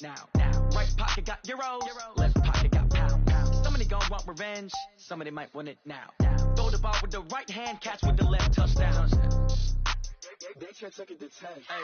Right pocket got euros, left pocket got pound. Somebody gon' want revenge, somebody might want it now. Throw the ball with the right hand, catch with the left, touchdown. They can't take it to 10. Hey.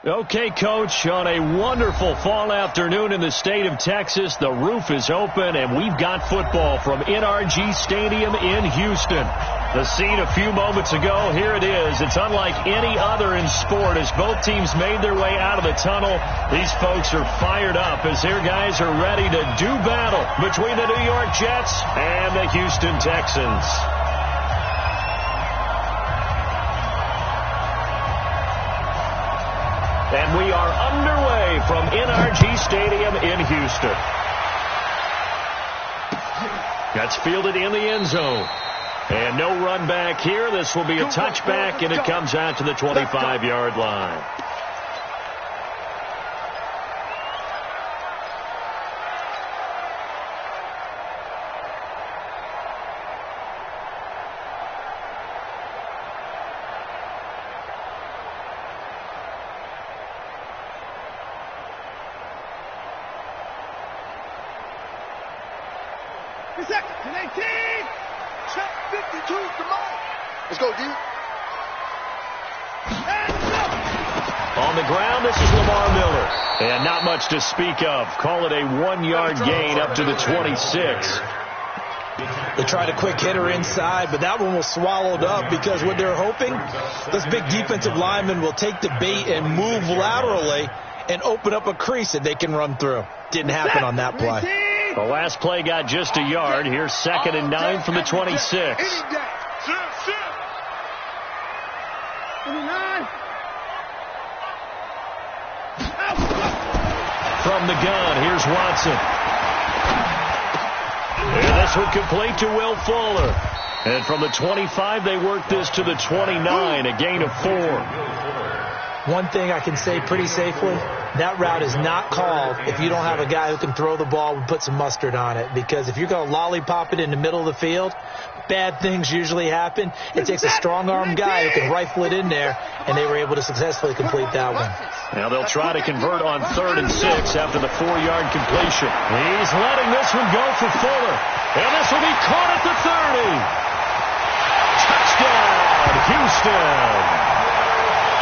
Okay, Coach, on a wonderful fall afternoon in the state of Texas, the roof is open, and we've got football from NRG Stadium in Houston. The scene a few moments ago, here it is. It's unlike any other in sport as both teams made their way out of the tunnel. These folks are fired up as their guys are ready to do battle between the New York Jets and the Houston Texans. And we are underway from NRG Stadium in Houston. That's fielded in the end zone. And no run back here. This will be a touchback, and it comes out to the 25-yard line. Let's go, D. On the ground, this is Lamar Miller. And not much to speak of. Call it a 1-yard gain up to the 26. They tried a quick hitter inside, but that one was swallowed up because what they're hoping, this big defensive lineman will take the bait and move laterally and open up a crease that they can run through. Didn't happen on that play. The last play got just a yard. Here's 2nd and 9 from the 26. From the gun, here's Watson. And this one complete to Will Fuller. And from the 25, they work this to the 29, a gain of 4. One thing I can say pretty safely, that route is not called if you don't have a guy who can throw the ball and put some mustard on it. Because if you're going to lollipop it in the middle of the field, bad things usually happen. It takes a strong-armed guy who can rifle it in there, and they were able to successfully complete that one. Now they'll try to convert on 3rd and 6 after the 4-yard completion. He's letting this one go for Fuller. And this will be caught at the 30. Touchdown, Houston.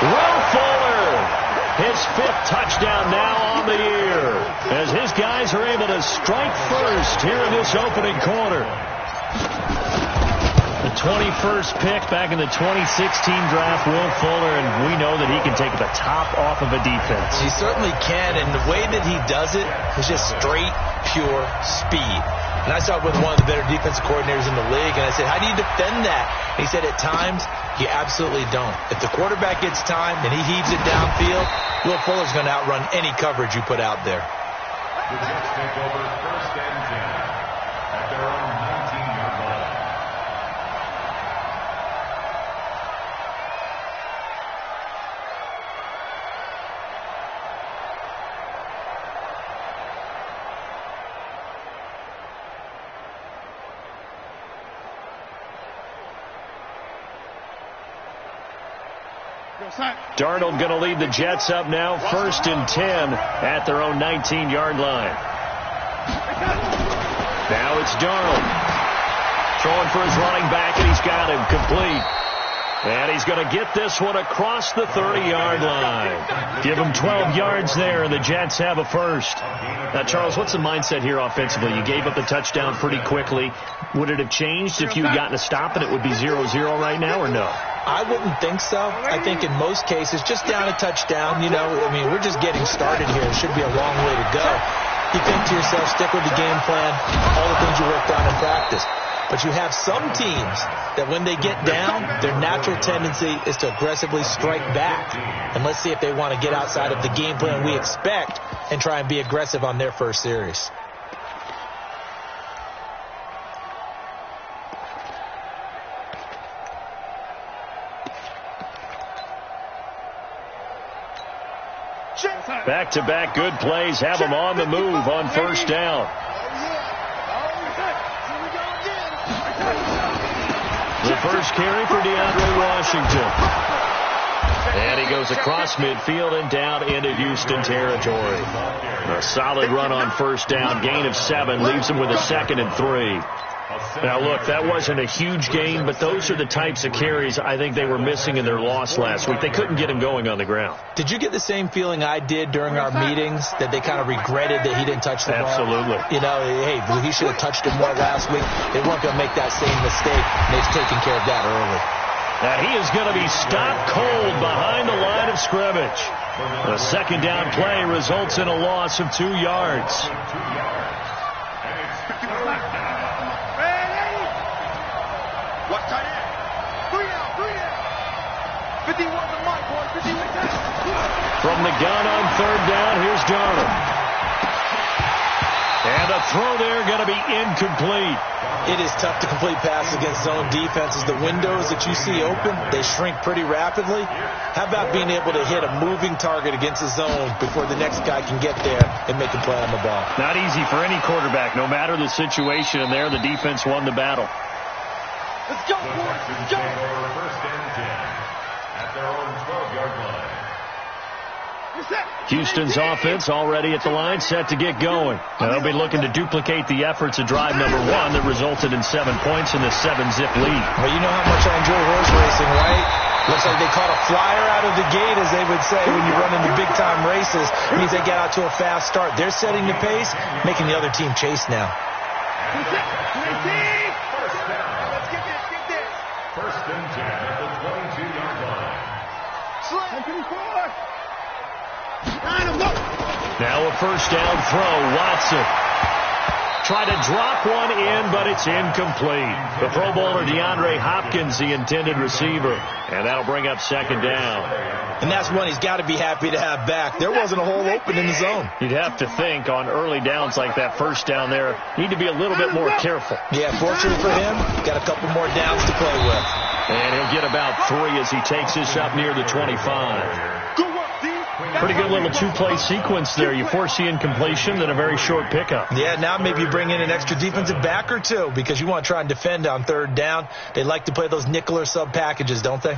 Will Fuller, his 5th touchdown now on the year, as his guys are able to strike first here in this opening quarter. The 21st pick back in the 2016 draft, Will Fuller, and we know that he can take the top off of a defense. He certainly can, and the way that he does it is just straight, pure speed. And I saw it with one of the better defensive coordinators in the league, and I said, how do you defend that? And he said, at times, you absolutely don't. If the quarterback gets time and he heaves it downfield, Will Fuller's going to outrun any coverage you put out there. The Jets take over 1st and 10 at their own 19-yard line. Darnold going to lead the Jets up now, 1st and 10 at their own 19-yard line. Now it's Darnold. Throwing for his running back, and he's got him complete. And he's going to get this one across the 30-yard line. Give him 12 yards there, and the Jets have a first. Now, Charles, what's the mindset here offensively? You gave up the touchdown pretty quickly. Would it have changed if you'd gotten a stop and it would be 0-0 right now, or no? I wouldn't think so. I think in most cases, just down a touchdown, we're just getting started here. It should be a long way to go. You think to yourself, stick with the game plan, all the things you worked on in practice. But you have some teams that when they get down, their natural tendency is to aggressively strike back. And let's see if they want to get outside of the game plan we expect and try and be aggressive on their first series. Back-to-back good plays have them on the move on first down. The first carry for DeAndre Washington. And he goes across midfield and down into Houston territory. A solid run on first down. Gain of 7 leaves him with a 2nd and 3. Now, look, that wasn't a huge gain, but those are the types of carries I think they were missing in their loss last week. They couldn't get him going on the ground. Did you get the same feeling I did during our meetings, that they kind of regretted that he didn't touch the ball? Absolutely. Hey, he should have touched it more last week. They weren't going to make that same mistake, and they've taken care of that early. Now, he is going to be stopped cold behind the line of scrimmage. The second down play results in a loss of 2 yards. From the gun on third down, here's Darnold. And a throw there going to be incomplete. It is tough to complete passes against zone defenses. The windows that you see open, they shrink pretty rapidly. How about being able to hit a moving target against a zone before the next guy can get there and make a play on the ball? Not easy for any quarterback, no matter the situation. And there, the defense won the battle. Let's go, boys. Let's go. First and 10 at their own 12-yard line. Houston's offense already at the line, set to get going. Now they'll be looking to duplicate the efforts of drive number 1 that resulted in 7 points in the 7-zip lead. Well, you know how much I enjoy horse racing, right? Looks like they caught a flyer out of the gate, as they would say when you run into big-time races. It means they get out to a fast start. They're setting the pace, making the other team chase now. First and 10 at the 22-yard line. Now a first down throw. Watson tried to drop one in, but it's incomplete. The Pro Bowler DeAndre Hopkins, the intended receiver. And that'll bring up second down. And that's one he's got to be happy to have back. There wasn't a hole open in the zone. You'd have to think on early downs like that first down there, need to be a little bit more careful. Yeah, fortunately for him, got a couple more downs to play with. And he'll get about 3 as he takes this up near the 25. Pretty good little 2-play sequence there. You force the incompletion, then a very short pickup. Yeah, now maybe you bring in an extra defensive back or 2 because you want to try and defend on third down. They like to play those nickel or sub packages, don't they?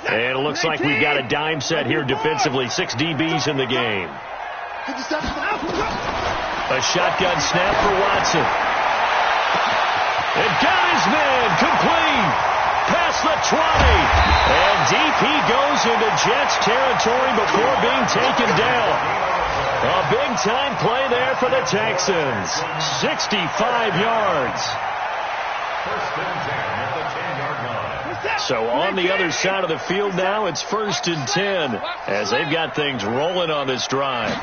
And it looks like we've got a dime set here defensively. 6 DBs in the game. A shotgun snap for Watson. And got his man complete. Past the 20. And deep he goes into Jets territory before being taken down. A big-time play there for the Texans. 65 yards. First and 10 at the 10-yard line. So on the other side of the field now, it's 1st and 10 as they've got things rolling on this drive.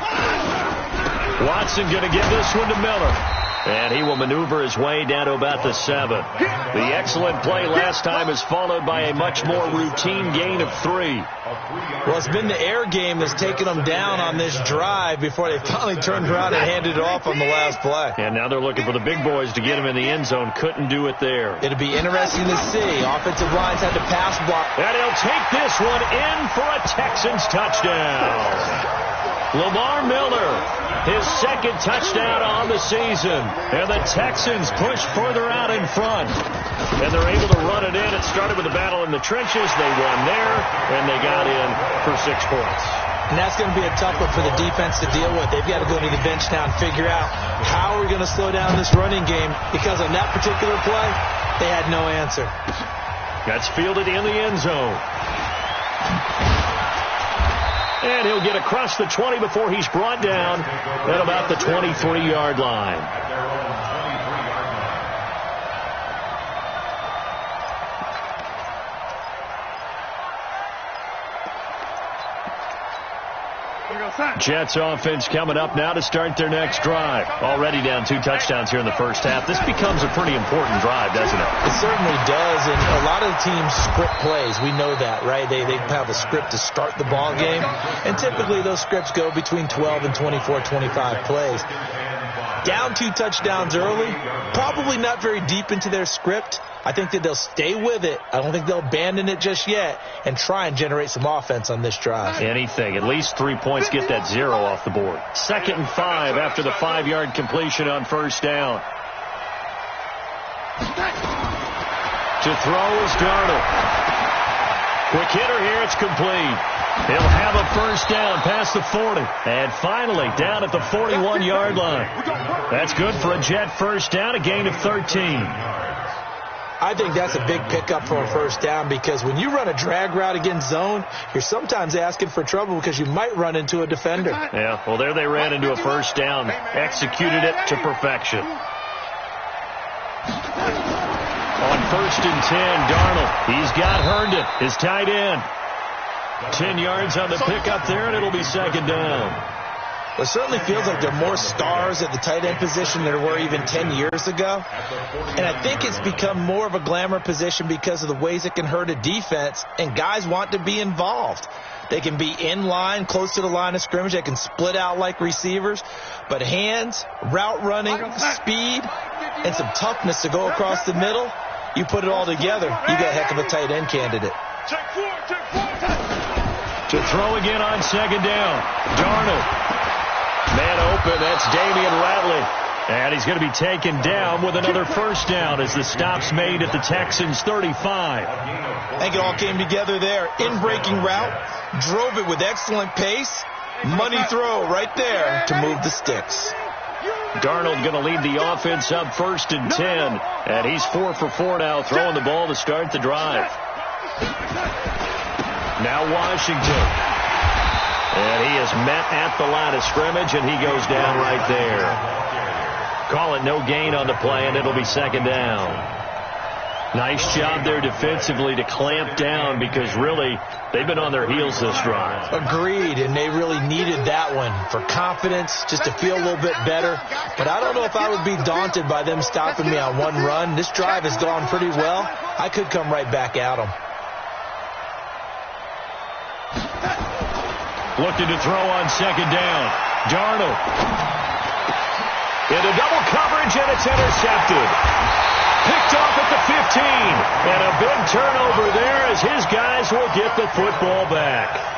Watson going to give this one to Miller. And he will maneuver his way down to about the 7. The excellent play last time is followed by a much more routine gain of 3. Well, it's been the air game that's taken them down on this drive before they finally turned around and handed it off on the last play. And now they're looking for the big boys to get him in the end zone. Couldn't do it there. It'll be interesting to see. Offensive lines had to pass block. And he'll take this one in for a Texans touchdown. Lamar Miller, his second touchdown on the season. And the Texans push further out in front. And they're able to run it in. It started with a battle in the trenches. They won there, and they got in for 6 points. And that's going to be a tough one for the defense to deal with. They've got to go to the bench now and figure out how we're going to slow down this running game, because on that particular play, they had no answer. That's fielded in the end zone. And he'll get across the 20 before he's brought down at about the 23-yard line. Jets offense coming up now to start their next drive. Already down 2 touchdowns here in the first half. This becomes a pretty important drive, doesn't it? It certainly does, and a lot of the teams script plays. We know that, right? They have a script to start the ball game, and typically those scripts go between 12 and 24, 25 plays. Down 2 touchdowns early, probably not very deep into their script. I think that they'll stay with it. I don't think they'll abandon it just yet and try and generate some offense on this drive. Anything. At least 3 points, get that 0 off the board. 2nd and 5 after the 5-yard completion on first down. To throw is Darnold. Quick hitter here. It's complete. He'll have a first down past the 40. And finally down at the 41-yard line. That's good for a Jet first down, a gain of 13. I think that's a big pickup for a first down, because when you run a drag route against zone, you're sometimes asking for trouble because you might run into a defender. Yeah, well, there they ran into a first down, executed it to perfection. On 1st and 10, Darnold, he's got Herndon, his tight end. 10 yards on the pickup there, and it'll be 2nd down. Well, it certainly feels like there are more stars at the tight end position than there were even 10 years ago. And I think it's become more of a glamour position because of the ways it can hurt a defense, and guys want to be involved. They can be in line, close to the line of scrimmage. They can split out like receivers. But hands, route running, speed, and some toughness to go across the middle, you put it all together, you got a heck of a tight end candidate. To throw again on 2nd down, Darnold. Man open, that's Damian Ratley. And he's going to be taken down with another first down as the stop's made at the Texans' 35. I think it all came together there. In-breaking route, drove it with excellent pace. Money throw right there to move the sticks. Darnold going to lead the offense up 1st and 10. And he's 4 for 4 now, throwing the ball to start the drive. Now Washington. And he is met at the line of scrimmage, and he goes down right there. Call it no gain on the play, and it'll be 2nd down. Nice job there defensively to clamp down, because really they've been on their heels this drive. Agreed, and they really needed that one for confidence, just to feel a little bit better. But I don't know if I would be daunted by them stopping me on one run. This drive has gone pretty well. I could come right back at them. Looking to throw on 2nd down. Darnold. Into double coverage, and it's intercepted. Picked off at the 15. And a big turnover there as his guys will get the football back.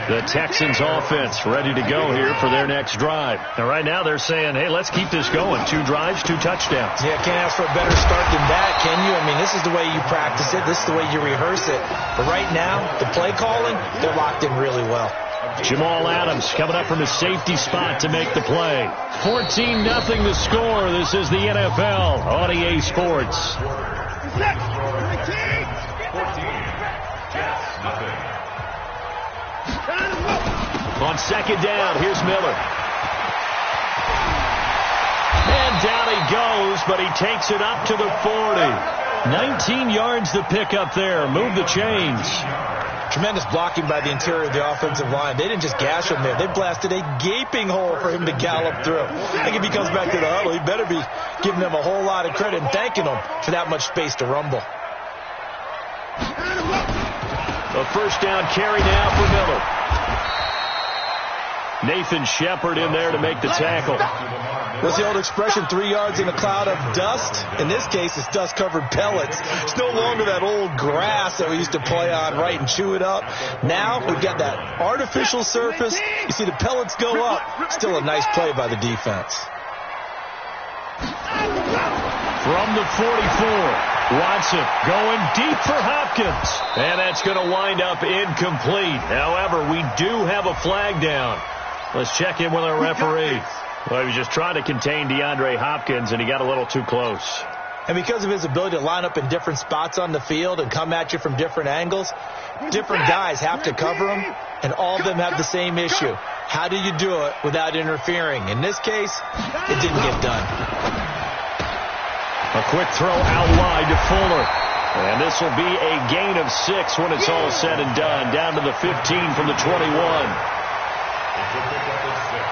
The Texans offense ready to go here for their next drive. Now, right now they're saying, hey, let's keep this going. 2 drives, 2 touchdowns. Yeah, can't ask for a better start than that, can you? I mean, this is the way you practice it. This is the way you rehearse it. But right now, the play calling, they're locked in really well. Jamal Adams coming up from his safety spot to make the play. 14-0 the score. This is the NFL on EA Sports. 14. On 2nd down, here's Miller. And down he goes, but he takes it up to the 40. 19 yards to pick up there. Move the chains. Tremendous blocking by the interior of the offensive line. They didn't just gash him there. They blasted a gaping hole for him to gallop through. I think if he comes back to the huddle, he better be giving them a whole lot of credit and thanking them for that much space to rumble. A first down carry now for Miller. Nathan Shepard in there to make the tackle. What's the old expression, 3 yards in a cloud of dust? In this case, it's dust-covered pellets. It's no longer that old grass that we used to play on, right, and chew it up. Now we've got that artificial surface. You see the pellets go up. Still a nice play by the defense. From the 44, Watson going deep for Hopkins. And that's going to wind up incomplete. However, we do have a flag down. Let's check in with our referee. Well, he was just trying to contain DeAndre Hopkins, and he got a little too close. And because of his ability to line up in different spots on the field and come at you from different angles, different guys have to cover him, and all of them have the same issue. How do you do it without interfering? In this case, it didn't get done. A quick throw out wide to Fuller. And this will be a gain of 6 when it's all said and done. Down to the 15 from the 21. It's a pickup of 6.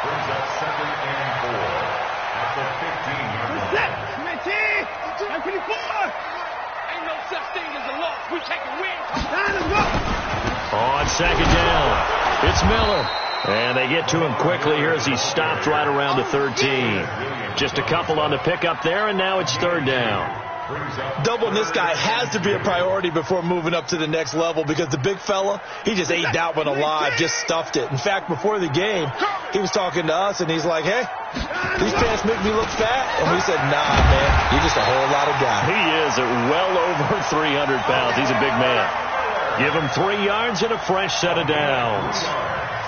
Brings up 2nd and 4 at the 15-yard line. Ain't no such thing as a loss. We take a win. On 2nd down, it's Miller. And they get to him quickly here as he stopped right around the 13. Just a couple on the pickup there, and now it's 3rd down. Doubling this guy has to be a priority before moving up to the next level because the big fella, he just ate that one alive, just stuffed it. In fact, before the game, he was talking to us, and he's like, hey, these pants make me look fat. And we said, nah, man, you're just a whole lot of guy. He is at well over 300 pounds. He's a big man. Give him 3 yards and a fresh set of downs.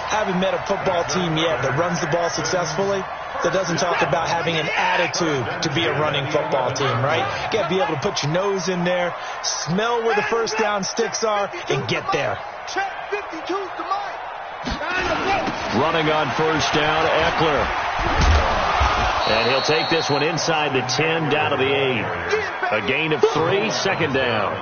Haven't met a football team yet that runs the ball successfully that doesn't talk about having an attitude to be a running football team, right? You got to be able to put your nose in there, smell where the first down sticks are, and get there. Running on 1st down, Eckler. And he'll take this one inside the 10, down to the 8. A gain of 3, 2nd down.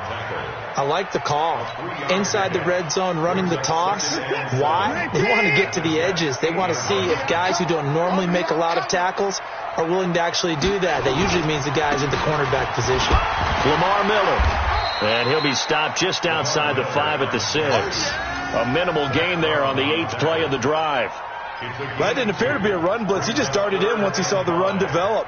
I like the call. Inside the red zone, running the toss. Why? They want to get to the edges. They want to see if guys who don't normally make a lot of tackles are willing to actually do that. That usually means the guy's in the cornerback position. Lamar Miller. And he'll be stopped just outside the 5 at the 6. A minimal gain there on the 8th play of the drive. That didn't appear to be a run blitz. He just darted in once he saw the run develop.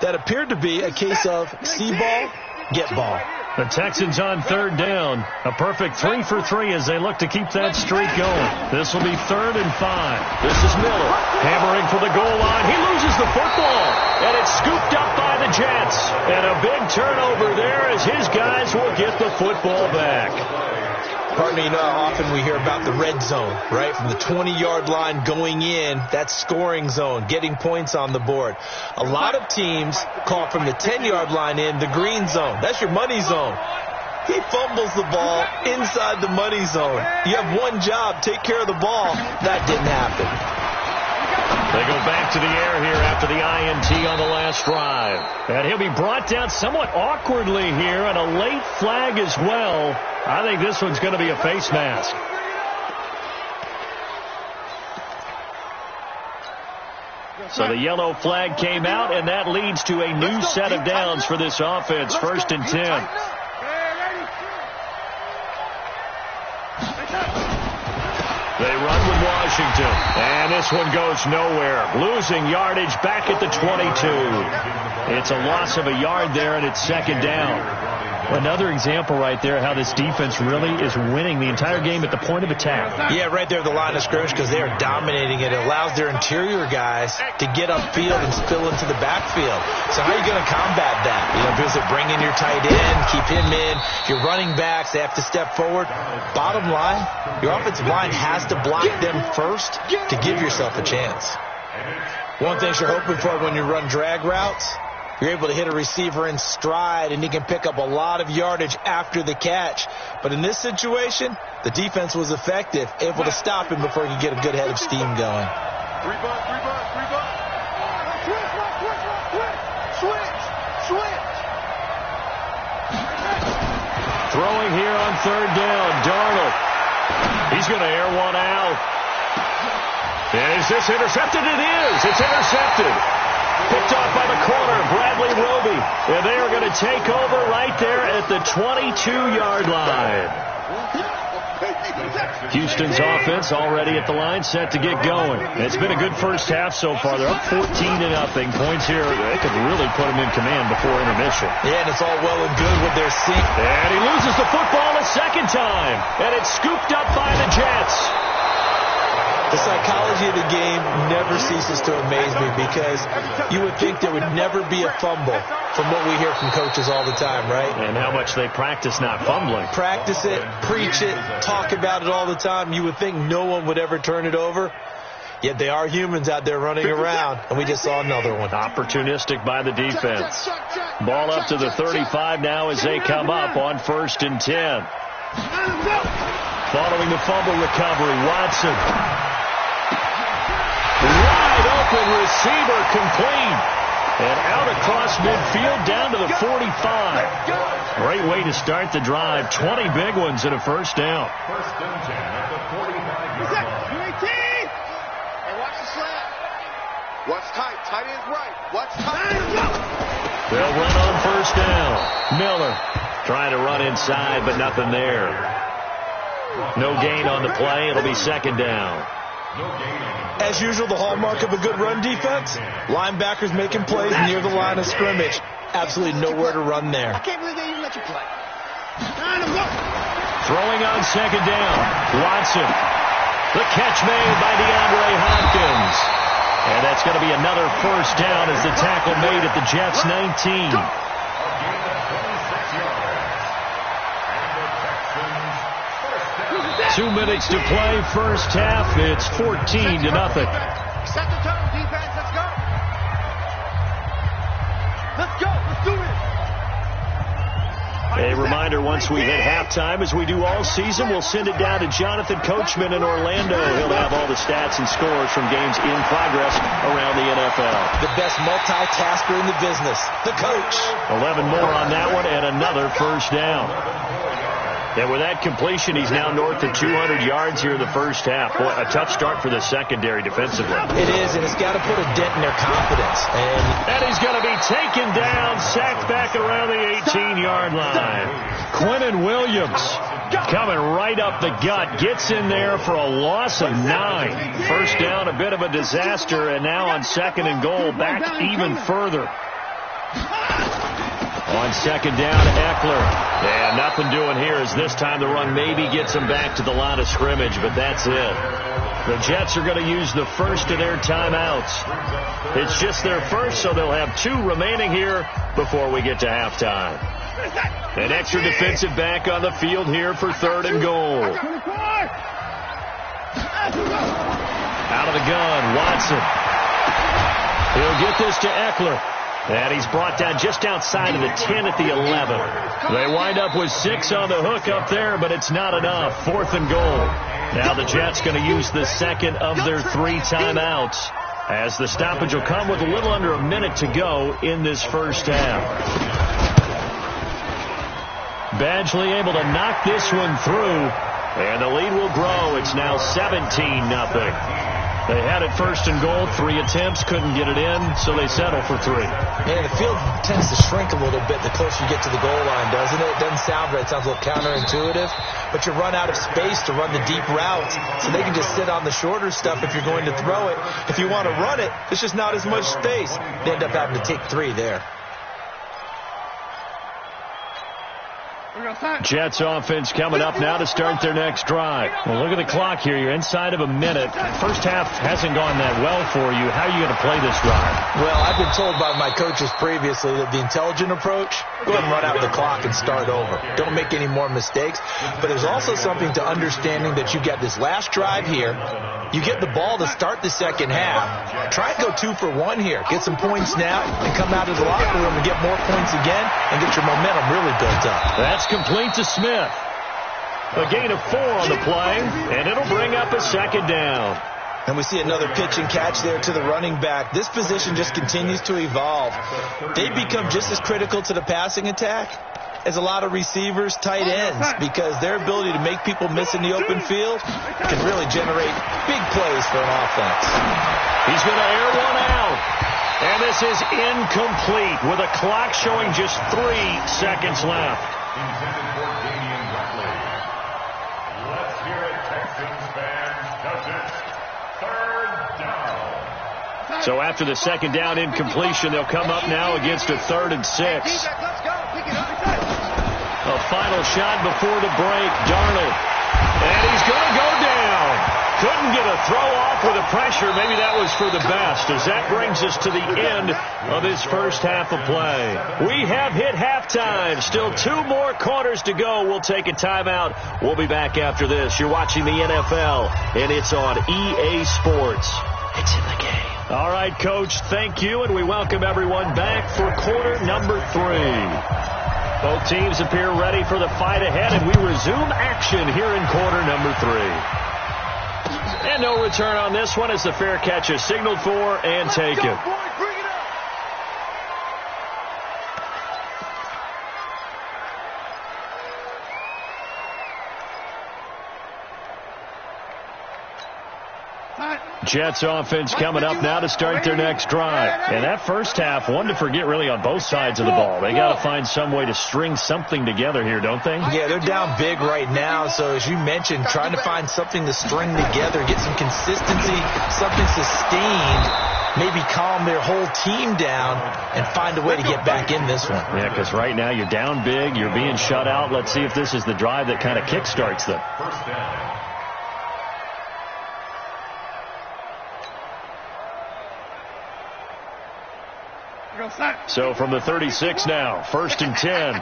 That appeared to be a case of see ball, get ball. The Texans on 3rd down. A perfect 3 for 3 as they look to keep that streak going. This will be 3rd and 5. This is Miller hammering for the goal line. He loses the football, and it's scooped up by the Jets. And a big turnover there as his guys will get the football back. Partner, you know how often we hear about the red zone, right? From the 20-yard line going in, that's scoring zone, getting points on the board. A lot of teams call from the 10-yard line in the green zone. That's your money zone. He fumbles the ball inside the money zone. You have one job, take care of the ball. That didn't happen. They go back to the air here after the INT on the last drive. And he'll be brought down somewhat awkwardly here, and a late flag as well. I think this one's going to be a face mask. So the yellow flag came out, and that leads to a new set of downs for this offense. 1st and 10. They run with Washington, and this one goes nowhere. Losing yardage back at the 22. It's a loss of a yard there, and it's 2nd down. Another example right there how this defense really is winning the entire game at the point of attack. Yeah, right there at the line of scrimmage because they are dominating it. It allows their interior guys to get upfield and spill into the backfield. So how are you going to combat that? You know, visit, bring in your tight end, keep him in. Your running backs, they have to step forward. Bottom line, your offensive line has to block them first to give yourself a chance. One thing you're hoping for when you run drag routes, you're able to hit a receiver in stride, and he can pick up a lot of yardage after the catch. But in this situation, the defense was effective, able to stop him before he could get a good head of steam going. Throwing here on 3rd down, Darnold. He's going to air one out. And is this intercepted? It is. It's intercepted. Picked off by the corner, Bradley Roby. And they are going to take over right there at the 22-yard line. Houston's offense already at the line, set to get going. It's been a good first half so far. They're up 14-0. Points here, they could really put them in command before intermission. Yeah, and it's all well and good with their seat. And he loses the football a second time. And it's scooped up by the Jets. The psychology of the game never ceases to amaze me because you would think there would never be a fumble from what we hear from coaches all the time, right? And how much they practice not fumbling. Practice it, preach it, talk about it all the time. You would think no one would ever turn it over. Yet they are humans out there running around, and we just saw another one. Opportunistic by the defense. Ball up to the 35 now as they come up on 1st and 10. Following the fumble recovery, Watson. Wide open receiver complete. And out across midfield down to the 45. Great way to start the drive. 20 big ones and a first down. 1st and 10 at the 45-yard line. Hey, watch the slant. Watch tight. Tight is right. Watch tight. They'll run on 1st down. Miller trying to run inside, but nothing there. No gain on the play. It'll be 2nd down. As usual, the hallmark of a good run defense, linebackers making plays near the line of scrimmage. Absolutely nowhere to run there. I can't believe they even let you play. Throwing on 2nd down. Watson. The catch made by DeAndre Hopkins. And that's going to be another first down as the tackle made at the Jets' 19. 2 minutes to play, first half. It's 14-0. Set the tone, defense. Let's go. Let's go. Let's do it. A reminder, once we hit halftime, as we do all season, we'll send it down to Jonathan Coachman in Orlando. He'll have all the stats and scores from games in progress around the NFL. The best multitasker in the business, the coach. 11 more on that one and another first down. And with that completion, he's now north of 200 yards here in the first half. Boy, a tough start for the secondary defensively. It is, and it's got to put a dent in their confidence. And he's going to be taken down, sacked back around the 18-yard line. Quinnen Williams coming right up the gut, gets in there for a loss of 9. First down, a bit of a disaster, and now on 2nd and goal, back even further. On 2nd down, Eckler. And nothing doing here as this time the run maybe gets them back to the line of scrimmage, but that's it. The Jets are going to use the first of their timeouts. It's just their first, so they'll have 2 remaining here before we get to halftime. An extra defensive back on the field here for 3rd and goal. Out of the gun, Watson. He'll get this to Eckler. And he's brought down just outside of the 10 at the 11. They wind up with 6 on the hook up there, but it's not enough. 4th and goal. Now the Jets going to use the second of their 3 timeouts, as the stoppage will come with a little under a minute to go in this first half. Badgley able to knock this one through, and the lead will grow. It's now 17-0. They had it 1st and goal, 3 attempts, couldn't get it in, so they settle for 3. Yeah, the field tends to shrink a little bit the closer you get to the goal line, doesn't it? It doesn't sound right. It sounds a little counterintuitive. But you run out of space to run the deep routes, so they can just sit on the shorter stuff if you're going to throw it. If you want to run it, there's just not as much space. They end up having to take 3 there. Jets offense coming up now to start their next drive. Well, look at the clock here. You're inside of a minute. First half hasn't gone that well for you. How are you going to play this drive? Well, I've been told by my coaches previously that the intelligent approach, go ahead and run out the clock and start over. Don't make any more mistakes. But there's also something to understanding that you get this last drive here. You get the ball to start the second half. Try and go 2 for 1 here. Get some points now and come out of the locker room and get more points again and get your momentum really built up. That's complete to Smith. A gain of 4 on the play, and it'll bring up a 2nd down. And we see another pitch and catch there to the running back. This position just continues to evolve. They become just as critical to the passing attack as a lot of receivers, tight ends, because their ability to make people miss in the open field can really generate big plays for an offense. He's going to air one out. And this is incomplete with a clock showing just 3 seconds left. Texans fans does it. Third down. So after the second down incompletion, they'll come up now against a 3rd and 6. A final shot before the break. Darnold. And he's going to go down. Couldn't get a throw off with the pressure. Maybe that was for the best, as that brings us to the end of this first half of play. We have hit halftime. Still 2 more quarters to go. We'll take a timeout. We'll be back after this. You're watching the NFL, and it's on EA Sports. It's in the game. All right, Coach, thank you, and we welcome everyone back for quarter number 3. Both teams appear ready for the fight ahead, and we resume action here in quarter number 3. And no return on this one as the fair catch is signaled for and taken. Jets offense coming up now to start their next drive. And that first half, one to forget really on both sides of the ball. They got to find some way to string something together here, don't they? Yeah, they're down big right now. So as you mentioned, trying to find something to string together, get some consistency, something sustained, maybe calm their whole team down and find a way to get back in this one. Yeah, because right now you're down big, you're being shut out. Let's see if this is the drive that kind of kickstarts them. First down. So from the 36 now, 1st and 10.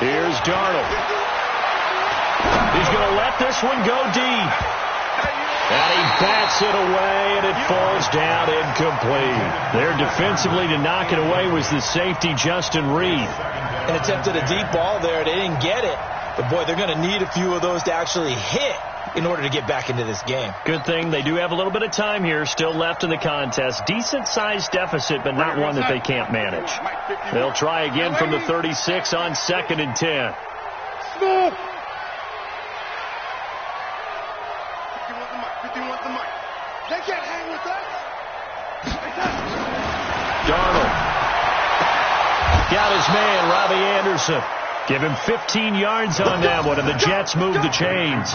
Here's Darnold. He's going to let this one go deep. And he bats it away, and it falls down incomplete. There defensively to knock it away was the safety, Justin Reed. And attempted a deep ball there. They didn't get it. But, boy, they're going to need a few of those to actually hit in order to get back into this game. Good thing they do have a little bit of time here still left in the contest. Decent-sized deficit, but not one that they can't manage. They'll try again from the 36 on 2nd and 10. Darnold. Got his man, Robbie Anderson. Give him 15 yards on that one, and the Jets move the chains.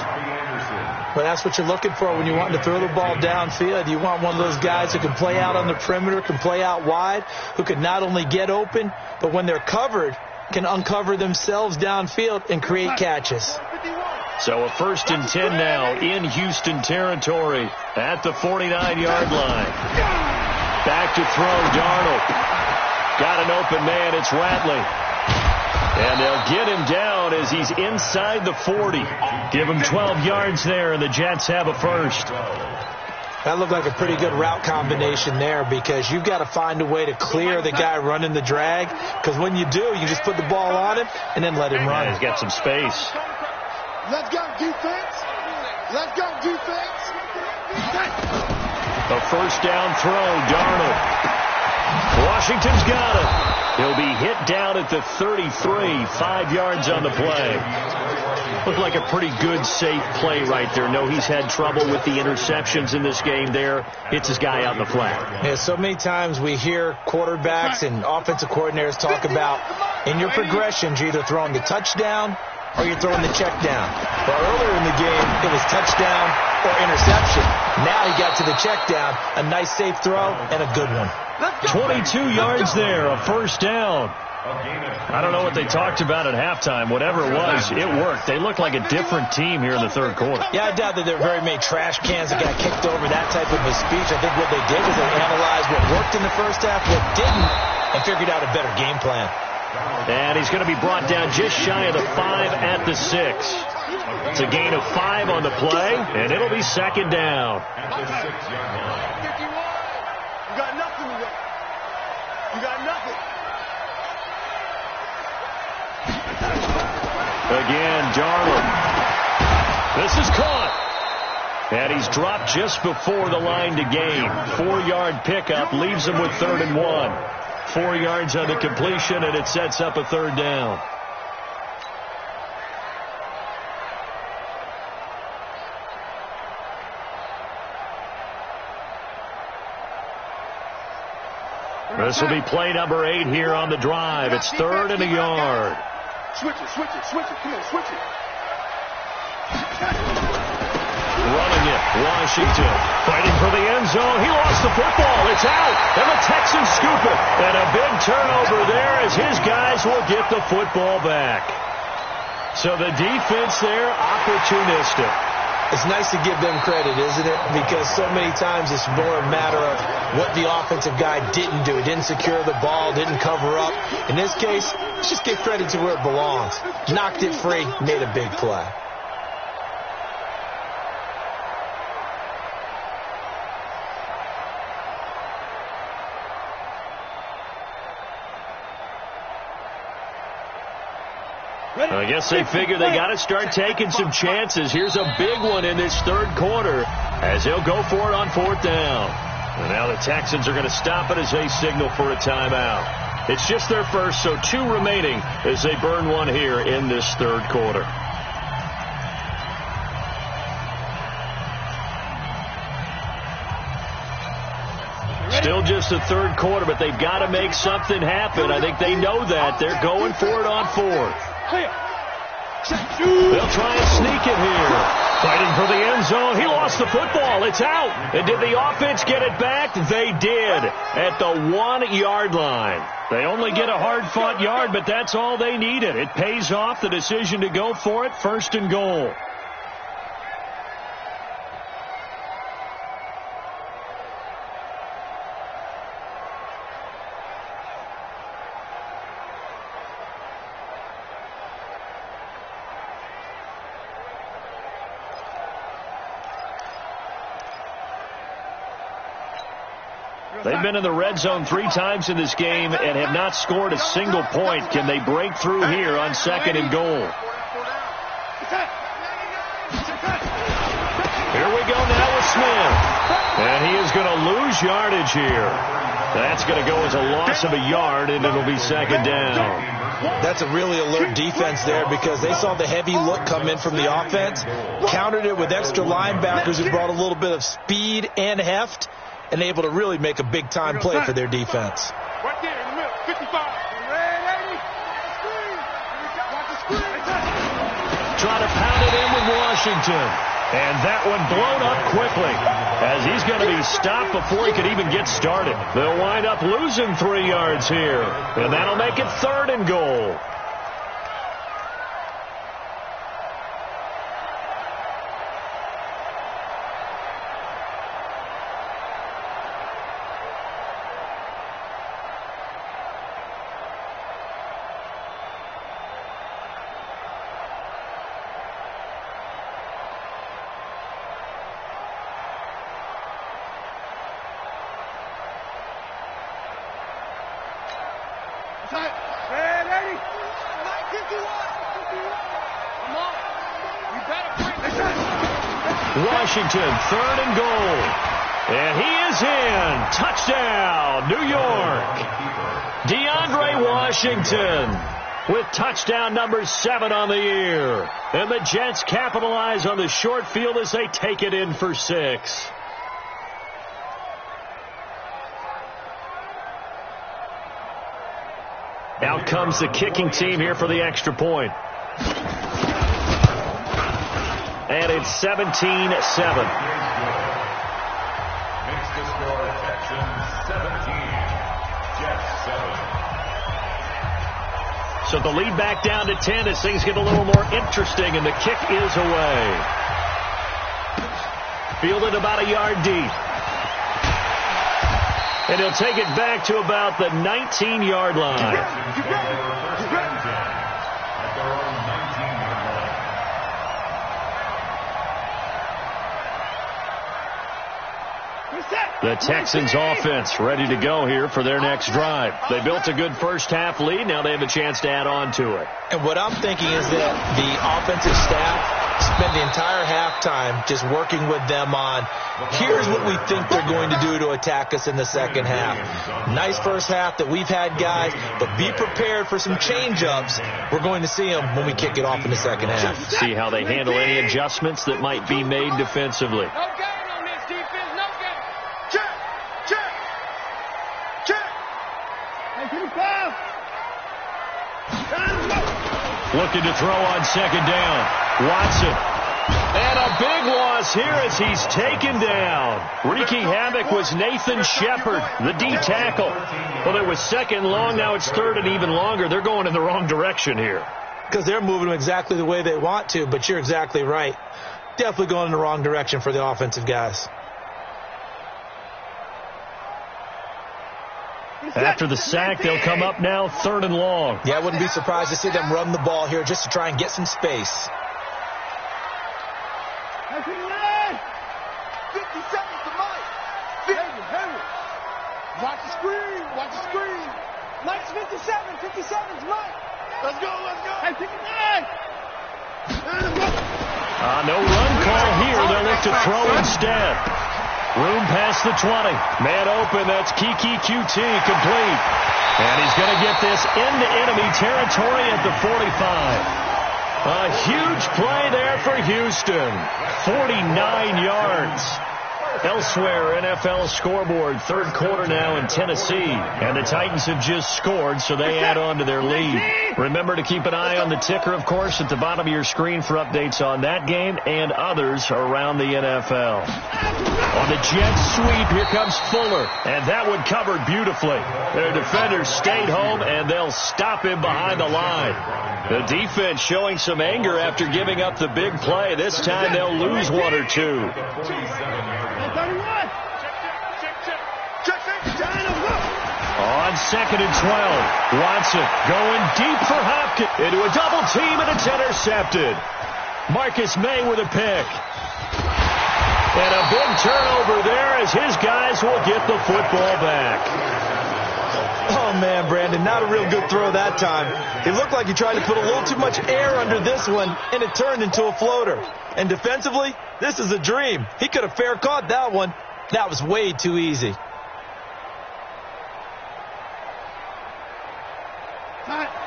Well, that's what you're looking for when you want to throw the ball downfield. You want one of those guys who can play out on the perimeter, can play out wide, who can not only get open, but when they're covered, can uncover themselves downfield and create catches. So a 1st and 10 now in Houston territory at the 49-yard line. Back to throw, Darnold. Got an open man, it's Ratley. And they'll get him down as he's inside the 40. Give him 12 yards there, and the Jets have a first. That looked like a pretty good route combination there, because you've got to find a way to clear the guy running the drag, because when you do, you just put the ball on him and then let him run. He's got some space. Let's go, defense. Let's go, defense. A 1st down throw, Darnold. Washington's got it. He'll be hit down at the 33, 5 yards on the play. Looked like a pretty good, safe play right there. No, he's had trouble with the interceptions in this game there. Hits his guy out in the flat. Yeah, so many times we hear quarterbacks and offensive coordinators talk about in your progressions, you're either throwing the touchdown or you're throwing the check down. Well, earlier in the game, it was touchdown or interception. Now he got to the check down, a nice safe throw, and a good one. 22 yards there, a 1st down. I don't know what they talked about at halftime. Whatever it was, it worked. They looked like a different team here in the 3rd quarter. Yeah, I doubt that there were very many trash cans that got kicked over, that type of a speech. I think what they did was they analyzed what worked in the first half, what didn't, and figured out a better game plan. And he's going to be brought down just shy of the 5 at the 6. It's a gain of 5 on the play, and it'll be 2nd down. You got nothing today. You got nothing. Again, Darnold. This is caught. And he's dropped just before the line to gain. 4-yard pickup leaves him with 3rd and 1. 4 yards on the completion, and it sets up a 3rd down. This will be play number 8 here on the drive. It's 3rd and a yard. Switch it. Come on, switch it. Running it, Washington, fighting for the end zone. He lost the football. It's out, and the Texans scoop it. And a big turnover there as his guys will get the football back. So the defense there, opportunistic. It's nice to give them credit, isn't it? Because so many times it's more a matter of what the offensive guy didn't do. He didn't secure the ball, didn't cover up. In this case, let's just give credit to where it belongs. Knocked it free, made a big play. I guess they figure they got to start taking some chances. Here's a big one in this 3rd quarter as they'll go for it on 4th down. And now the Texans are going to stop it as they signal for a timeout. It's just their first, so 2 remaining as they burn one here in this 3rd quarter. Still just the 3rd quarter, but they've got to make something happen. I think they know that. They're going for it on 4th. They'll try and sneak it here. Fighting for the end zone. He lost the football. It's out. And did the offense get it back? They did at the 1-yard line. They only get a hard-fought yard, but that's all they needed. It pays off the decision to go for it. 1st and goal. They've been in the red zone 3 times in this game and have not scored a single point. Can they break through here on 2nd and goal? Here we go now with Smith. And he is going to lose yardage here. That's going to go as a loss of a yard, and it'll be 2nd down. That's a really alert defense there because they saw the heavy look come in from the offense, countered it with extra linebackers who brought a little bit of speed and heft, and able to really make a big-time play for their defense. Right there in the middle, 55. Trying to pound it in with Washington. And that one blown up quickly as he's going to be stopped before he could even get started. They'll wind up losing 3 yards here. And that'll make it 3rd and goal. Washington, 3rd and goal. And he is in. Touchdown, New York. DeAndre Washington with touchdown number 7 on the year. And the Jets capitalize on the short field as they take it in for 6. Out comes the kicking team here for the extra point. And it's 17-7. Makes the score Texans 17, Jets 7. So the lead back down to 10 as things get a little more interesting, and the kick is away. Fielded about a yard deep. And he'll take it back to about the 19-yard line. The Texans offense ready to go here for their next drive. They built a good first-half lead. Now they have a chance to add on to it. And what I'm thinking is that the offensive staff spent the entire halftime just working with them on, here's what we think they're going to do to attack us in the second half. Nice first half that we've had, guys, but be prepared for some change-ups. We're going to see them when we kick it off in the second half. See how they handle any adjustments that might be made defensively. Looking to throw on second down. Watson. And a big loss here as he's taken down. Wreaking havoc was Nathan Shepard, the D tackle. Well, it was second long. Now it's third and even longer. They're going in the wrong direction here. Because they're moving them exactly the way they want to, but you're exactly right. Definitely going in the wrong direction for the offensive guys. After the sack, they'll come up now third and long. Yeah, I wouldn't be surprised to see them run the ball here just to try and get some space. 50 seconds to Mike. Watch the screen. Watch the screen. Mike's 57. 57's Mike. Let's go. Let's go. Hey, 59. No run call here. They'll look to throw instead. Room past the 20. Man open. That's Kiki QT complete. And he's going to get this into enemy territory at the 45. A huge play there for Houston. 49 yards. Elsewhere, NFL scoreboard, third quarter now in Tennessee. And the Titans have just scored, so they add on to their lead. Remember to keep an eye on the ticker, of course, at the bottom of your screen for updates on that game and others around the NFL. On the Jets sweep, here comes Fuller. And that one covered beautifully. Their defenders stayed home, and they'll stop him behind the line. The defense showing some anger after giving up the big play. This time they'll lose one or two. On second and 12, Watson going deep for Hopkins. Into a double team, and it's intercepted. Marcus May with a pick. And a big turnover there as his guys will get the football back. Oh, man, Brandon, not a real good throw that time. It looked like he tried to put a little too much air under this one, and it turned into a floater. And defensively, this is a dream. He could have fair caught that one. That was way too easy.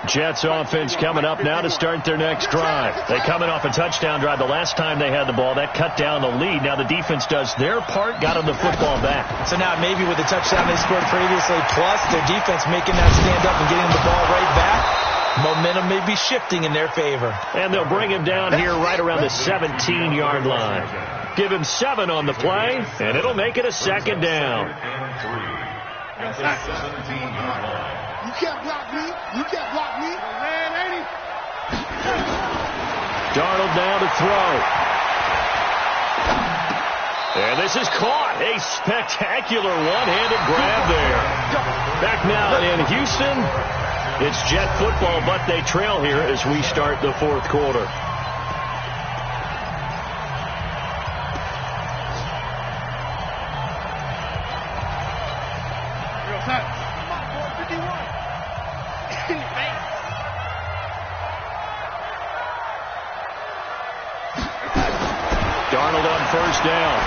Jets offense coming up now to start their next drive. They coming off a touchdown drive the last time they had the ball. That cut down the lead. Now the defense does their part, got them the football back. So now maybe with the touchdown they scored previously, plus their defense making that stand up and getting the ball right back, momentum may be shifting in their favor. And they'll bring him down here right around the 17-yard line. Give him 7 on the play, and it'll make it a second down. At the 17-yard line. You can't block me. You can't block me. Man, ain't he? Darnold now to throw. And this is caught. A spectacular one-handed grab there. Back now in Houston. It's Jet football, but they trail here as we start the fourth quarter. Darnold on first down.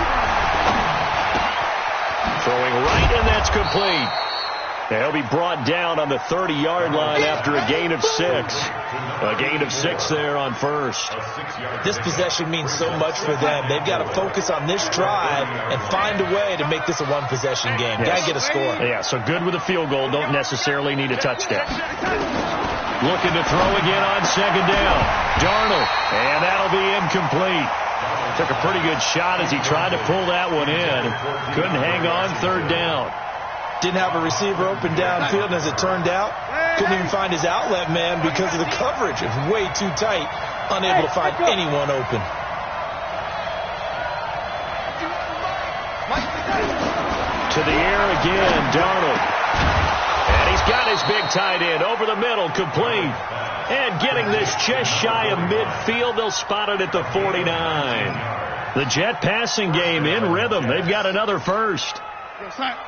Throwing right, and that's complete. And he'll be brought down on the 30-yard line after a gain of 6. A gain of 6 there on first. This possession means so much for them. They've got to focus on this drive and find a way to make this a one-possession game. Yes. Got to get a score. Yeah, so good with a field goal. Don't necessarily need a touchdown. Looking to throw again on second down. Darnold, and that'll be incomplete. Took a pretty good shot as he tried to pull that one in. Couldn't hang on third down. Didn't have a receiver open downfield, and as it turned out, couldn't even find his outlet man because of the coverage. It was way too tight, unable to find anyone open. To the air again, Darnold. And he's got his big tight end over the middle, complete. And getting this just shy of midfield, they'll spot it at the 49. The Jet passing game in rhythm. They've got another first.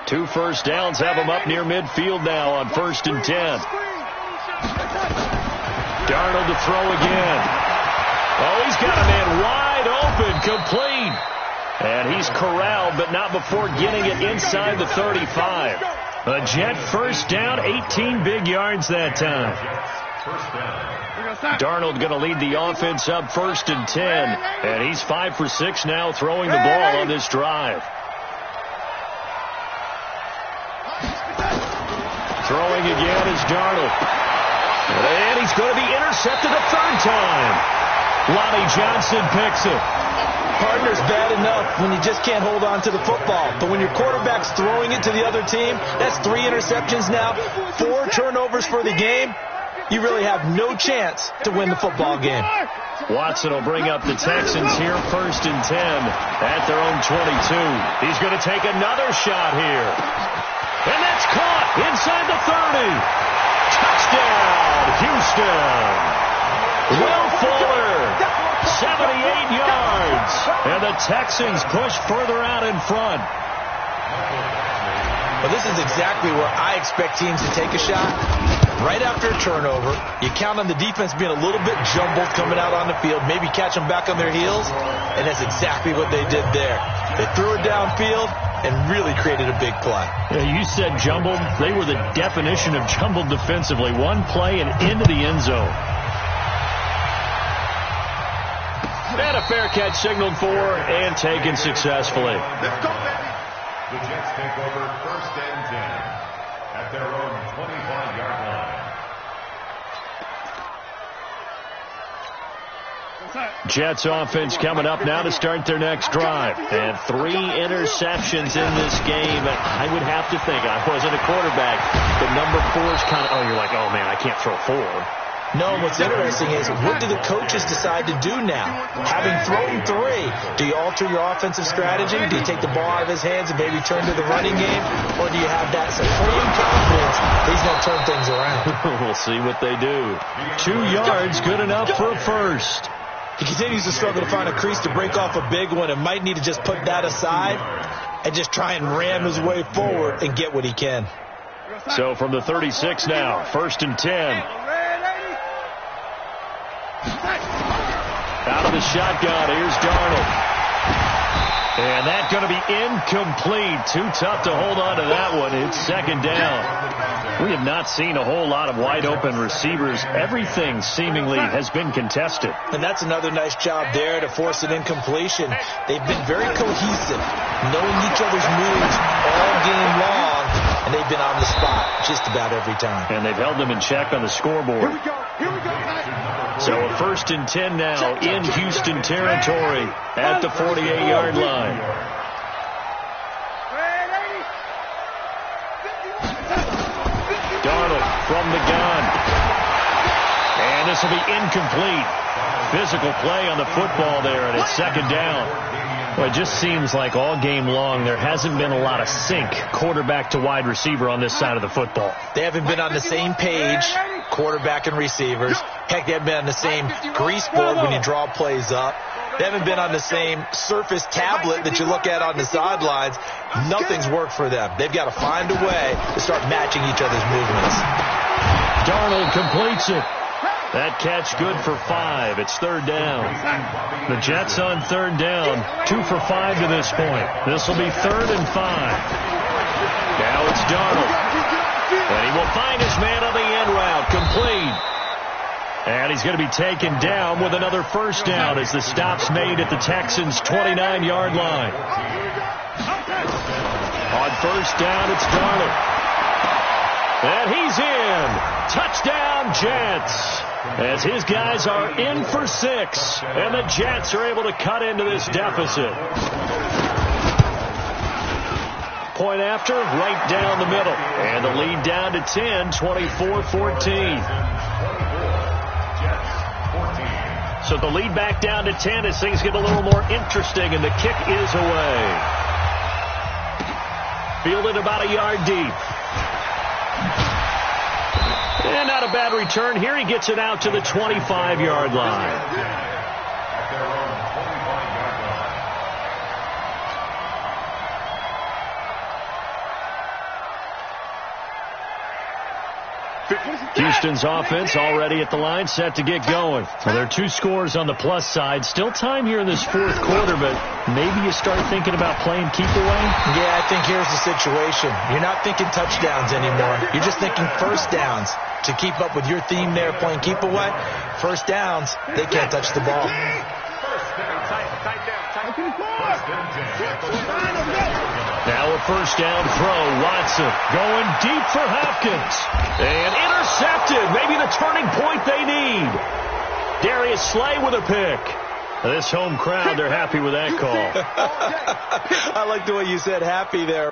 2 first downs have them up near midfield now on 1st and 10. Darnold to throw again. Oh, he's got a man wide open, complete. And he's corralled, but not before getting it inside the 35. A Jet first down, 18 big yards that time. Darnold going to lead the offense up 1st and 10. And he's 5 for 6 now throwing the ball on this drive. Throwing again is Darnold. And he's going to be intercepted a third time. Lonnie Johnson picks it. Partner's bad enough when you just can't hold on to the football. But when your quarterback's throwing it to the other team, that's 3 interceptions now, 4 turnovers for the game. You really have no chance to win the football game. Watson will bring up the Texans here, 1st and 10 at their own 22. He's going to take another shot here. And that's caught inside the 30. Touchdown, Houston. Will Fuller, 78 yards. And the Texans push further out in front. Well, this is exactly where I expect teams to take a shot. Right after a turnover, you count on the defense being a little bit jumbled coming out on the field, maybe catch them back on their heels, and that's exactly what they did there. They threw it downfield and really created a big play. Yeah, you said jumbled. They were the definition of jumbled defensively. One play and into the end zone. And a fair catch signaled for and taken successfully. Let's go, baby. The Jets take over 1st and 10 at their own 25-yard line. Jets offense coming up now to start their next drive. And 3 interceptions in this game. I would have to think, I wasn't a quarterback, but number 4 is kind of, you're like, oh, man, I can't throw 4. No, what's interesting is, what do the coaches decide to do now? Having thrown 3, do you alter your offensive strategy? Do you take the ball out of his hands and maybe turn to the running game? Or do you have that supreme confidence he's going to turn things around? We'll see what they do. 2 yards, good enough for a first. He continues to struggle to find a crease to break off a big one and might need to just put that aside and just try and ram his way forward and get what he can. So from the 36 now, 1st and 10. Out of the shotgun, here's Darnold. And that's going to be incomplete. Too tough to hold on to that one. It's 2nd down. We have not seen a whole lot of wide-open receivers. Everything seemingly has been contested. And that's another nice job there to force an incompletion. They've been very cohesive, knowing each other's moves all game long, and they've been on the spot just about every time. And they've held them in check on the scoreboard. Here we go. Here we go. So a 1st and 10 now in Houston territory at the 48-yard line. Darnold from the gun. And this will be incomplete. Physical play on the football there, and it's 2nd down. Well, it just seems like all game long there hasn't been a lot of sync quarterback to wide receiver on this side of the football. They haven't been on the same page, quarterback and receivers. Heck, they haven't been on the same grease board when you draw plays up. They haven't been on the same surface tablet that you look at on the sidelines. Nothing's worked for them. They've got to find a way to start matching each other's movements. Darnold completes it. That catch good for 5. It's 3rd down. The Jets on 3rd down. 2 for 5 to this point. This will be 3rd and 5. Now it's Darnold. And he will find his man on the end route. Complete. And he's going to be taken down with another 1st down as the stop's made at the Texans' 29-yard line. On 1st down, it's Darnold. And he's in. Touchdown, Jets. As his guys are in for 6. And the Jets are able to cut into this deficit. Point after, right down the middle. And the lead down to 10, 24-14. So the lead back down to 10 as things get a little more interesting, and the kick is away. Fielded about a yard deep. And not a bad return here. He gets it out to the 25-yard line. Houston's offense already at the line, set to get going. Well, there are 2 scores on the plus side. Still time here in this 4th quarter, but maybe you start thinking about playing keep away? Yeah, I think here's the situation. You're not thinking touchdowns anymore. You're just thinking 1st downs. To keep up with your theme there, playing keep away, 1st downs, they can't touch the ball. Now a first down throw. Watson going deep for Hopkins. And intercepted. Maybe the turning point they need. Darius Slay with a pick. This home crowd, they're happy with that call. I like the way you said happy there.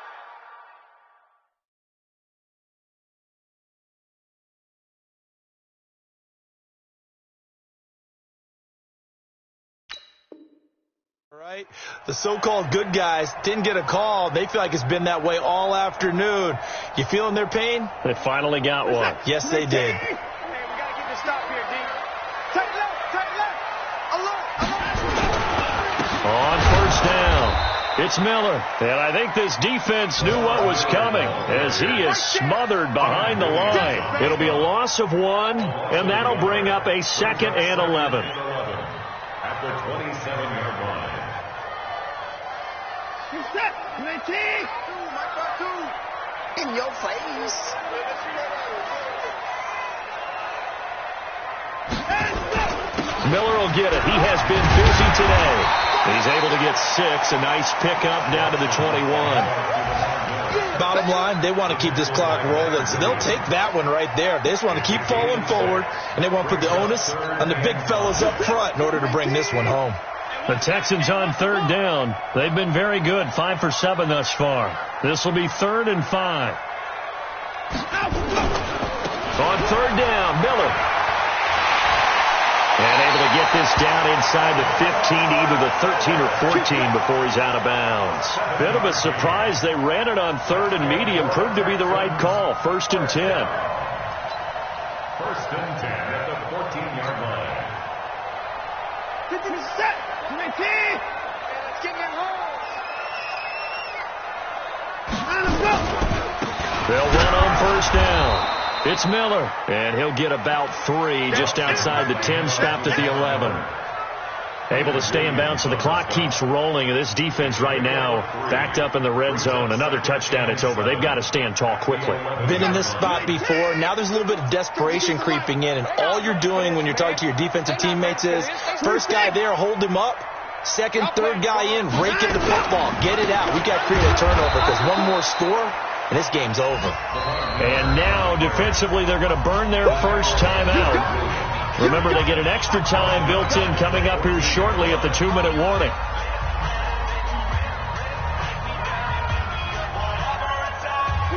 Right? The so-called good guys didn't get a call. They feel like it's been that way all afternoon. You feeling their pain? They finally got one. Yes, they did. Hey, we got to get this stop here, D. Tight left, tight left. Alert. On first down, it's Miller. And I think this defense knew what was coming as he is smothered behind the line. It'll be a loss of 1, and that'll bring up a 2nd and 11. At the 27-yard line. In your face. Miller will get it. He has been busy today. He's able to get 6. A nice pickup down to the 21. Bottom line, they want to keep this clock rolling, so they'll take that one right there. They just want to keep falling forward, and they want to put the onus on the big fellas up front in order to bring this one home. The Texans on 3rd down. They've been very good, 5 for 7 thus far. This will be 3rd and 5. On 3rd down, Miller. And able to get this down inside the 15, either the 13 or 14 before he's out of bounds. Bit of a surprise. They ran it on 3rd and medium. Proved to be the right call. 1st and 10. 1st and 10 at the 14-yard line. Set. Let's get it home. They'll run on 1st down. It's Miller, and he'll get about 3 just outside the 10, stopped at the 11. Able to stay in bounds, so the clock keeps rolling, and this defense right now backed up in the red zone. Another touchdown, it's over. They've got to stand tall quickly. Been in this spot before. Now there's a little bit of desperation creeping in, and all you're doing when you're talking to your defensive teammates is first guy there, hold him up. Second, third guy in, rake in the football. Get it out. We've got to create a turnover because one more score, and this game's over. And now, defensively, they're going to burn their first time out. Remember, they get an extra time built in coming up here shortly at the 2-minute warning.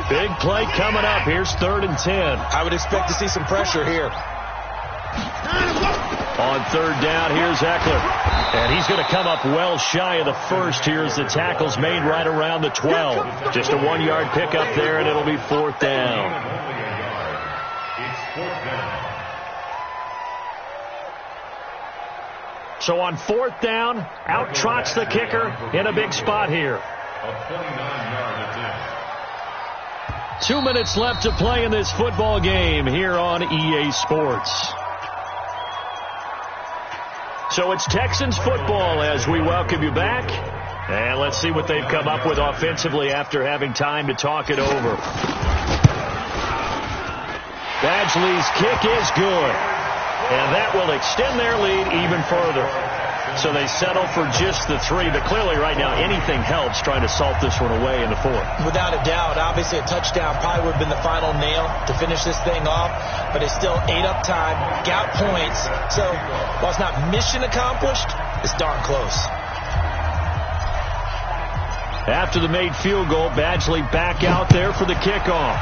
Big play coming up. Here's 3rd and 10. I would expect to see some pressure here. On 3rd down, here's Eckler. And he's going to come up well shy of the first here as the tackle's made right around the 12. Just a 1-yard pickup there, and it'll be 4th down. It's 4th down. So on 4th down, out trots the kicker in a big spot here. A 29-yard attempt. 2 minutes left to play in this football game here on EA Sports. So it's Texans football as we welcome you back. And let's see what they've come up with offensively after having time to talk it over. Badgley's kick is good. And that will extend their lead even further. So they settle for just the 3. But clearly right now anything helps trying to salt this one away in the 4th. Without a doubt. Obviously a touchdown probably would have been the final nail to finish this thing off. But it's still ate up time. Got points. So while it's not mission accomplished, it's darn close. After the made field goal, Badgley back out there for the kickoff.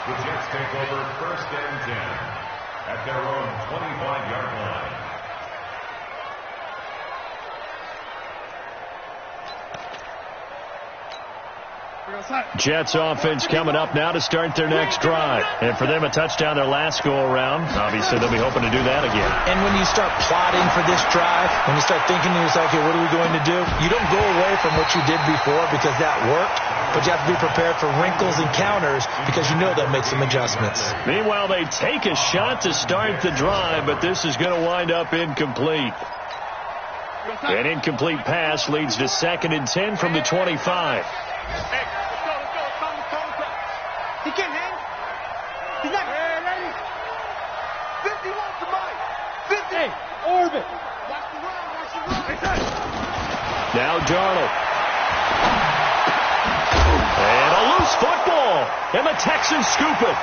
The Jets take over 1st and 10 at their own 25-yard line. Jets offense coming up now to start their next drive. And for them, a touchdown their last go-around. Obviously, they'll be hoping to do that again. And when you start plotting for this drive, when you start thinking to yourself, okay, what are we going to do? You don't go away from what you did before because that worked. But you have to be prepared for wrinkles and counters because you know they'll make some adjustments. Meanwhile, they take a shot to start the drive, but this is going to wind up incomplete. An incomplete pass leads to 2nd and 10 from the 25. He can't hang. He's not ready. 50 wants the mic. 50. Hey, Orbit. Watch the run. Watch the run. Now Darnold. And a loose football. And the Texans scoop it.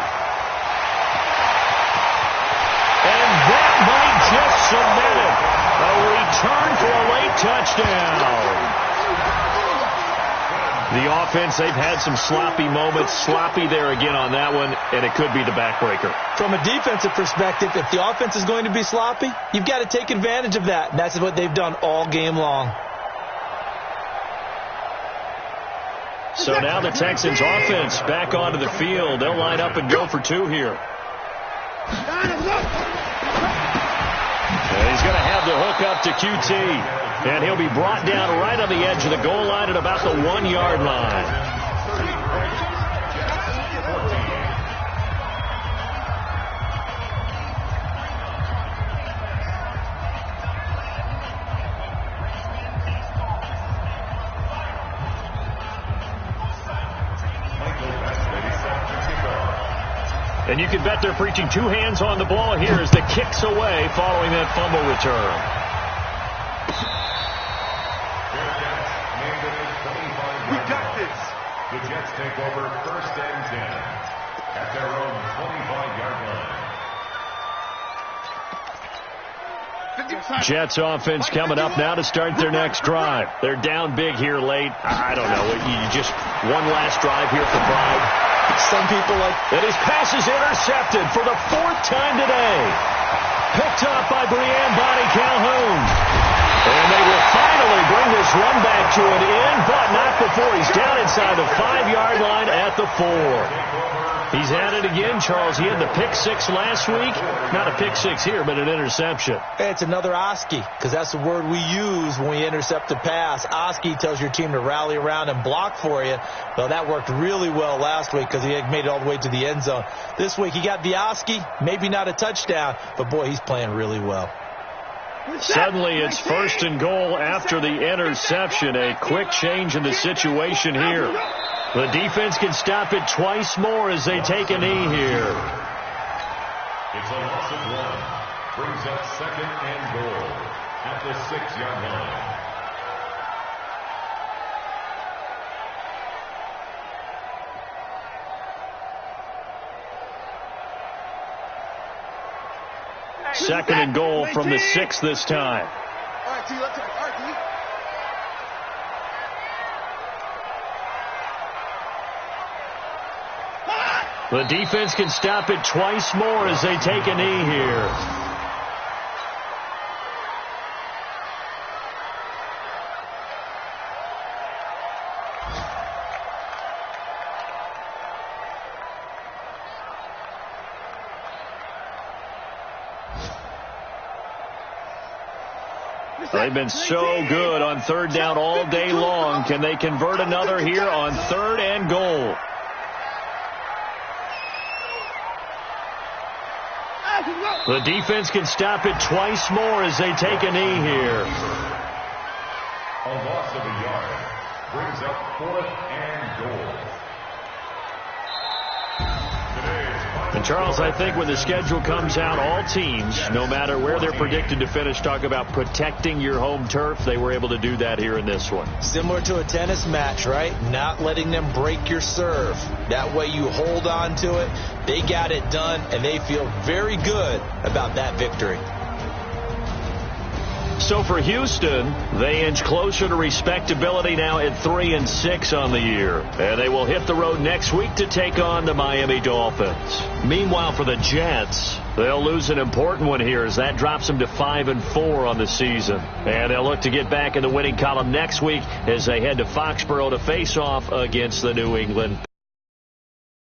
And that might just cement it. A return for a late touchdown. The offense, they've had some sloppy moments. Sloppy there again on that one, and it could be the backbreaker. From a defensive perspective, if the offense is going to be sloppy, you've got to take advantage of that. And that's what they've done all game long. So now the Texans offense back onto the field. They'll line up and go for two here. And he's going to have the hook up to QT. And he'll be brought down right on the edge of the goal line at about the 1-yard line. And you can bet they're preaching two hands on the ball here as the kick's away following that fumble return. We got this. The Jets take over 1st and 10 at their own 25-yard line. Jets offense coming up now to start their next drive. They're down big here late. I don't know. You just one last drive here for pride. Some people like... And his pass is intercepted for the 4th time today. Picked up by Brianne Bonnie Calhoun. And they will finally bring this run back to an end, but not before he's down inside the 5-yard line at the 4. He's at it again, Charles. He had the pick 6 last week. Not a pick 6 here, but an interception. It's another Oski, because that's the word we use when we intercept a pass. Oski tells your team to rally around and block for you. Well, that worked really well last week because he had made it all the way to the end zone. This week he got the Oski, maybe not a touchdown, but boy, he's playing really well. Suddenly it's 1st and goal after the interception. A quick change in the situation here. The defense can stop it twice more as they take a knee here. It's a loss of 1. Brings up 2nd and goal at the 6-yard line. Second and goal from the 6 this time. All right, T, let's go. All right, T. The defense can stop it twice more as they take a knee here. They've been so good on 3rd down all day long. Can they convert another here on 3rd and goal? The defense can stop it twice more as they take a knee here. A loss of a yard brings up 4th and goal. And Charles, I think when the schedule comes out, all teams, no matter where they're predicted to finish, talk about protecting your home turf. They were able to do that here in this one. Similar to a tennis match, right? Not letting them break your serve. That way you hold on to it. They got it done, and they feel very good about that victory. So for Houston, they inch closer to respectability now at 3-6 on the year. And they will hit the road next week to take on the Miami Dolphins. Meanwhile, for the Jets, they'll lose an important one here as that drops them to 5-4 on the season. And they'll look to get back in the winning column next week as they head to Foxborough to face off against the New England Patriots.